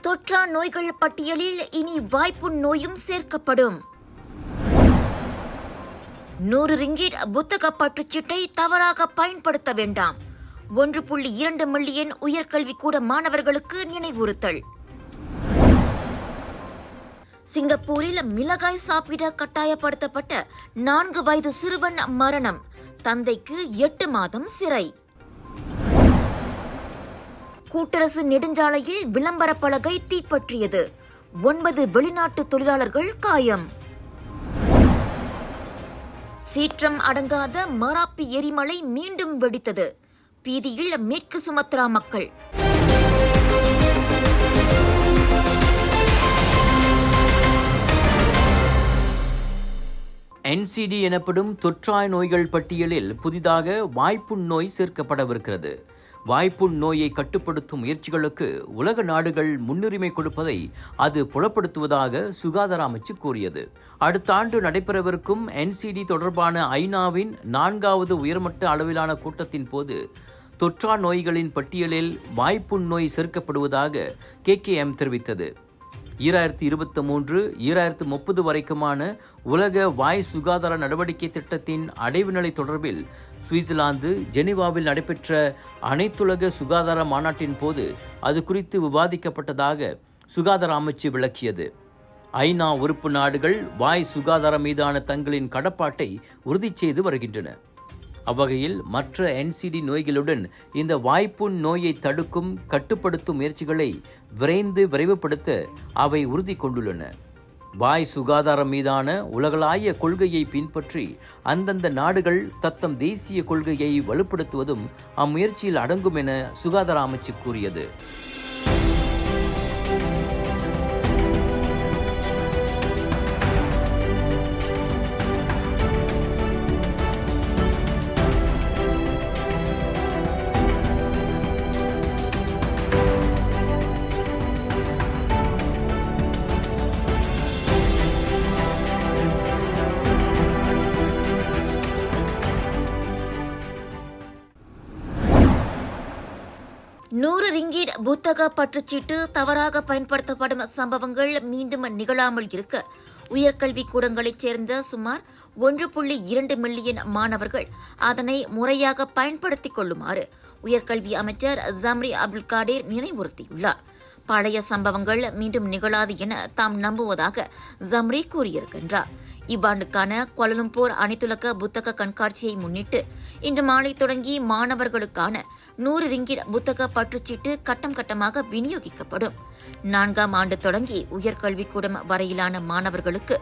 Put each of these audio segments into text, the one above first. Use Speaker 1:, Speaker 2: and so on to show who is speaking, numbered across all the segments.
Speaker 1: தொற்றா நோய்கள் பட்டியலில் இனி வாய்ப்புண் நோயும் சேர்க்கப்படும். 100 ரிங்கிட் புத்தக பற்றுச்சீட்டை தவறாக பயன்படுத்த வேண்டாம். 1.2 மில்லியன் உயர்கல்விக்கூட மாணவர்களுக்கு நினைவுறுத்தல். சிங்கப்பூரில் மிளகாய் சாப்பிட கட்டாயப்படுத்தப்பட்ட 4 வயது சிறுவன் மரணம். தந்தைக்கு 8 மாதம் சிறை. கூட்டரசு நெடுஞ்சாலையில் விளம்பர பலகை தீப்பற்றியது. 9 வெளிநாட்டு தொழிலாளர்கள் காயம். சீற்றம் அடங்காத மராப்பி எரிமலை மீண்டும் வெடித்தது. பீதியில் மேற்கு சுமத்ரா மக்கள்.
Speaker 2: NCD எனப்படும் தொற்றாய் நோய்கள் பட்டியலில் புதிதாக வாய்ப்புண் நோய் சேர்க்கப்படவிருக்கிறது. வாய்ப்புண் நோயை கட்டுப்படுத்தும் முயற்சிகளுக்கு உலக நாடுகள் முன்னுரிமை கொடுப்பதை அது புலப்படுத்துவதாக சுகாதார அமைச்சு கூறியது. அடுத்த ஆண்டு நடைபெறவிருக்கும் NCD தொடர்பான ஐநாவின் 4வது உயர்மட்ட அளவிலான கூட்டத்தின் போது தொற்றா நோய்களின் பட்டியலில் வாய்ப்புண் நோய் சேர்க்கப்படுவதாக KKM தெரிவித்தது. 2023-2030 வரைக்குமான உலக வாய் சுகாதார நடவடிக்கை திட்டத்தின் அடைவு நிலை தொடர்பில் சுவிட்சர்லாந்து ஜெனீவாவில் நடைபெற்ற அனைத்துலக சுகாதார மாநாட்டின் போது அது குறித்து விவாதிக்கப்பட்டதாக சுகாதார அமைச்சு விளக்கியது. ஐநா உறுப்பு நாடுகள் வாய் சுகாதாரம் மீதான தங்களின் கடப்பாட்டை உறுதி செய்து வருகின்றன. அவ்வகையில் மற்ற NCD நோய்களுடன் இந்த வாய்ப்புண் நோயை தடுக்கும் கட்டுப்படுத்தும் முயற்சிகளை விரைவுபடுத்த அவை உறுதி கொண்டுள்ளன. வாய் சுகாதாரம் மீதான உலகளாவிய கொள்கையை பின்பற்றி அந்தந்த நாடுகள் தத்தம் தேசிய கொள்கையை வலுப்படுத்துவதும் அம்முயற்சியில் அடங்கும் என சுகாதார அமைச்சு கூறியது.
Speaker 1: ரிங்கிட் புத்தக பற்றுச்சீட்டு தவறாக பயன்படுத்தப்படும் சம்பவங்கள் மீண்டும் நிகழாமல் இருக்க உயர்கல்வி கூடங்களைச் சேர்ந்த சுமார் 1.2 மில்லியன் மாணவர்கள் அதனை முறையாக பயன்படுத்திக் கொள்ளுமாறு உயர்கல்வி அமைச்சர் ஜம்ரி அப்துல் காடீர் நினைவுறுத்தியுள்ளார். பழைய சம்பவங்கள் மீண்டும் நிகழாது என தாம் நம்புவதாக ஜம்ரி கூறியிருக்கின்றார். இவ்வாண்டுக்கான கோலாலம்பூர் அனைத்துலக புத்தக கண்காட்சியை முன்னிட்டு இன்று மாலை தொடங்கி மாணவர்களுக்கான 100 ரிங்கிட் புத்தக பற்றுச்சீட்டு கட்டம் கட்டமாக விநியோகிக்கப்படும். 4ஆம் ஆண்டு தொடங்கி உயர்கல்விக்கூடம் வரையிலான மாணவர்களுக்கு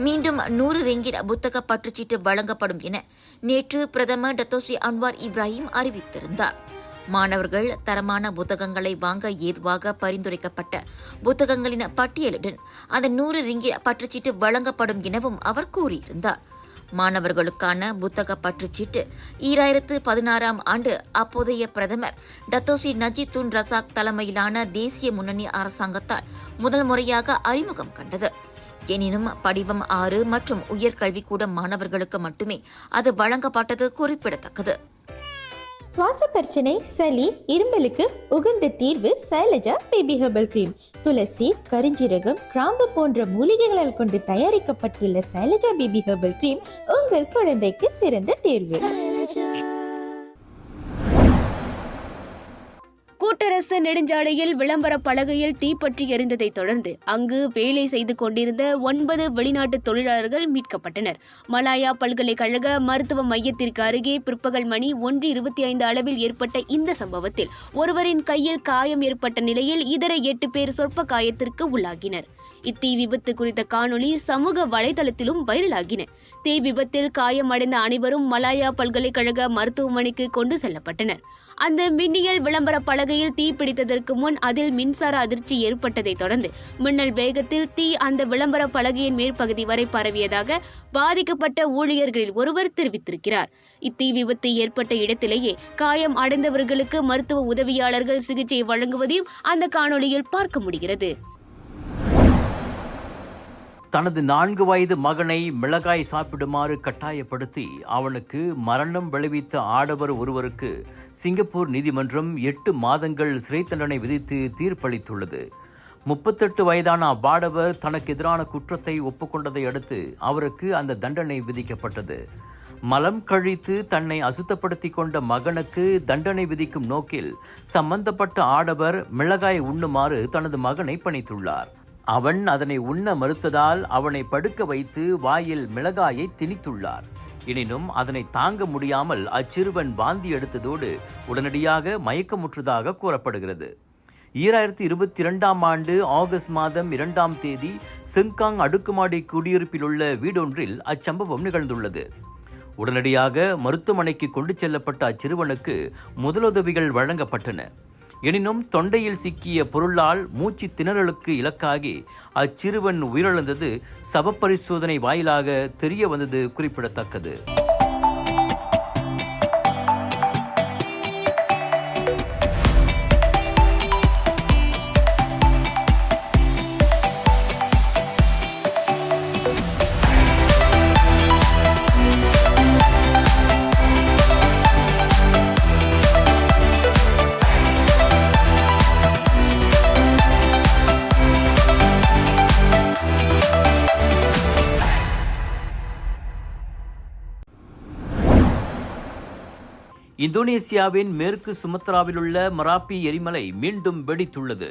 Speaker 1: மீண்டும் 100 ரிங்கிட் புத்தக பற்றுச்சீட்டு வழங்கப்படும் என நேற்று பிரதமர் டத்தோஸ்ரீ அன்வார் இப்ராஹிம் அறிவித்திருந்தார். மாணவர்கள் தரமான புத்தகங்களை வாங்க ஏதுவாக பரிந்துரைக்கப்பட்ட புத்தகங்களின் பட்டியலுடன் அந்த 100 ரிங்கிட் பற்றுச்சீட்டு வழங்கப்படும் எனவும் அவர் கூறியிருந்தார். மாணவர்களுக்கான புத்தக பற்றுச்சீட்டு 2016ஆம் ஆண்டு அப்போதைய பிரதமர் டத்தோஸ்ரீ நஜீப் துன் ரசாக் தலைமையிலான தேசிய முன்னணி அரசாங்கத்தால் முதல் முறையாக அறிமுகம் கண்டது. எனினும் படிவம் 6 மற்றும் உயர்கல்விக்கூட மாணவர்களுக்கு மட்டுமே அது வழங்கப்பட்டது குறிப்பிடத்தக்கது.
Speaker 3: சுவாச பிரச்சனை, சளி, இருமலுக்கு உகந்த தீர்வு சைலஜா பேபி ஹெர்பல் கிரீம். துளசி, கரிஞ்சீரகம், கிராம்பு போன்ற மூலிகைகளால் கொண்டு தயாரிக்கப்பட்டுள்ள சைலஜா பேபி ஹெர்பல் கிரீம் உங்கள் குழந்தைக்கு சிறந்த தேர்வு.
Speaker 4: கூட்டரசு நெடுஞ்சாலையில் விளம்பர பலகையில் தீப்பற்றி எரிந்ததை தொடர்ந்து அங்கு வேலை செய்து கொண்டிருந்த 9 வெளிநாட்டு தொழிலாளர்கள் மீட்கப்பட்டனர். மலாயா பல்கலைக்கழக மருத்துவ மையத்திற்கு அருகே பிற்பகல் மணி 1:25 அளவில் ஏற்பட்ட இந்த சம்பவத்தில் ஒருவரின் கையில் காயம் ஏற்பட்ட நிலையில் இதர 8 பேர் சொற்ப காயத்திற்கு உள்ளாகினர். இத்தீ விபத்து குறித்த காணொளி சமூக வலைதளத்திலும் வைரலாகின. தீ விபத்தில் காயமடைந்த அனைவரும் மலாயா பல்கலைக்கழக மருத்துவமனைக்கு கொண்டு செல்லப்பட்டனர். அந்த மின்னியல் விளம்பர பலகையில் தீ பிடித்ததற்கு முன் அதில் மின்சார அதிர்ச்சி ஏற்பட்டதை தொடர்ந்து மின்னல் வேகத்தில் தீ அந்த விளம்பர பலகையின் மேற்பகுதி வரை பரவியதாக பாதிக்கப்பட்ட ஊழியர்களில் ஒருவர் தெரிவித்திருக்கிறார். இத்தீ விபத்து ஏற்பட்ட இடத்திலேயே காயம் அடைந்தவர்களுக்கு மருத்துவ உதவியாளர்கள் சிகிச்சை வழங்குவதையும் அந்த காணொளியில் பார்க்க முடிகிறது.
Speaker 2: தனது 4 வயது மகனை மிளகாய் சாப்பிடுமாறு கட்டாயப்படுத்தி அவனுக்கு மரணம் விளைவித்த ஆடவர் ஒருவருக்கு சிங்கப்பூர் நீதிமன்றம் 8 மாதங்கள் சிறை தண்டனை விதித்து தீர்ப்பளித்துள்ளது. 38 வயதான அவ்வாடவர் தனக்கு எதிரான குற்றத்தை ஒப்புக்கொண்டதை அடுத்து அவருக்கு அந்த தண்டனை விதிக்கப்பட்டது. மலம் கழித்து தன்னை அசுத்தப்படுத்திக் கொண்ட மகனுக்கு தண்டனை விதிக்கும் நோக்கில் சம்பந்தப்பட்ட ஆடவர் மிளகாய் உண்ணுமாறு தனது மகனை பணித்துள்ளார். அவன் அதனை உண்ண மறுத்ததால் அவனை படுக்க வைத்து வாயில் மிளகாயை திணித்துள்ளார். எனினும் அதனை தாங்க முடியாமல் அச்சிறுவன் வாந்தி எடுத்ததோடு உடனடியாக மயக்கமுற்றதாக கூறப்படுகிறது. 2022ஆம் ஆண்டு ஆகஸ்ட் மாதம் 2ஆம் தேதி சிங்காங் அடுக்குமாடி குடியிருப்பில் உள்ள வீடொன்றில் அச்சம்பவம் நிகழ்ந்துள்ளது. உடனடியாக மருத்துவமனைக்கு கொண்டு செல்லப்பட்ட அச்சிறுவனுக்கு முதலுதவிகள் வழங்கப்பட்டன. எனினும் தொண்டையில் சிக்கிய பொருளால் மூச்சு திணறலுக்கு இலக்காகி அச்சிறுவன் உயிரிழந்தது சவப்பரிசோதனை வாயிலாக தெரிய வந்தது குறிப்பிடத்தக்கது. இந்தோனேசியாவின் மேற்கு சுமத்ராவில் உள்ள மராப்பி எரிமலை மீண்டும் வெடித்துள்ளது.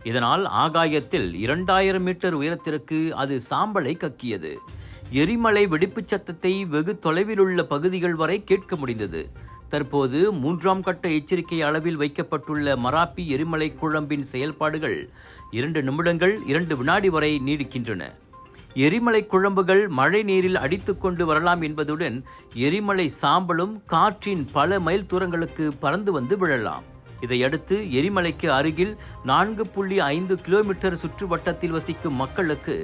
Speaker 2: இதனால் ஆகாயத்தில் 2000 மீட்டர் உயரத்திற்கு அது சாம்பலை கக்கியது. எரிமலை வெடிப்புச் சத்தத்தை வெகு தொலைவில் உள்ள பகுதிகள் வரை கேட்க முடிந்தது. தற்போது 3ஆம் கட்ட எச்சரிக்கை அளவில் வைக்கப்பட்டுள்ள மராப்பி எரிமலை குழம்பின் செயல்பாடுகள் 2 நிமிடங்கள் 2 வினாடி வரை நீடிக்கின்றன. எரிமலை குழம்புகள் மழை நீரில் அடித்துக்கொண்டு வரலாம் என்பதுடன் எரிமலை சாம்பலும் காற்றின் பல மைல் தூரங்களுக்கு பறந்து வந்து விழலாம். இதையடுத்து எரிமலைக்கு அருகில் 4.5 கிலோமீட்டர் சுற்றுவட்டத்தில் வசிக்கும் மக்களுக்கு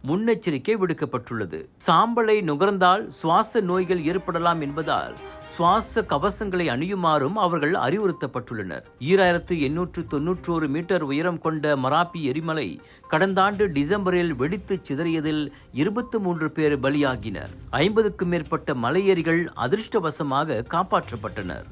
Speaker 2: முன்னெச்சரிக்கை விடுக்கப்பட்டுள்ளது. சாம்பலை நுகர்ந்தால் சுவாச நோய்கள் ஏற்படலாம் என்பதால் சுவாச கவசங்களை அணியுமாறும் அவர்கள் அறிவுறுத்தப்பட்டுள்ளனர். 2891 மீட்டர் உயரம் கொண்ட மராப்பி எரிமலை கடந்த ஆண்டு டிசம்பரில் வெடித்து சிதறியதில் 23 பேர் பலியாகினர். 50க்கும் மேற்பட்ட மலையேறிகள் அதிர்ஷ்டவசமாக காப்பாற்றப்பட்டனர்.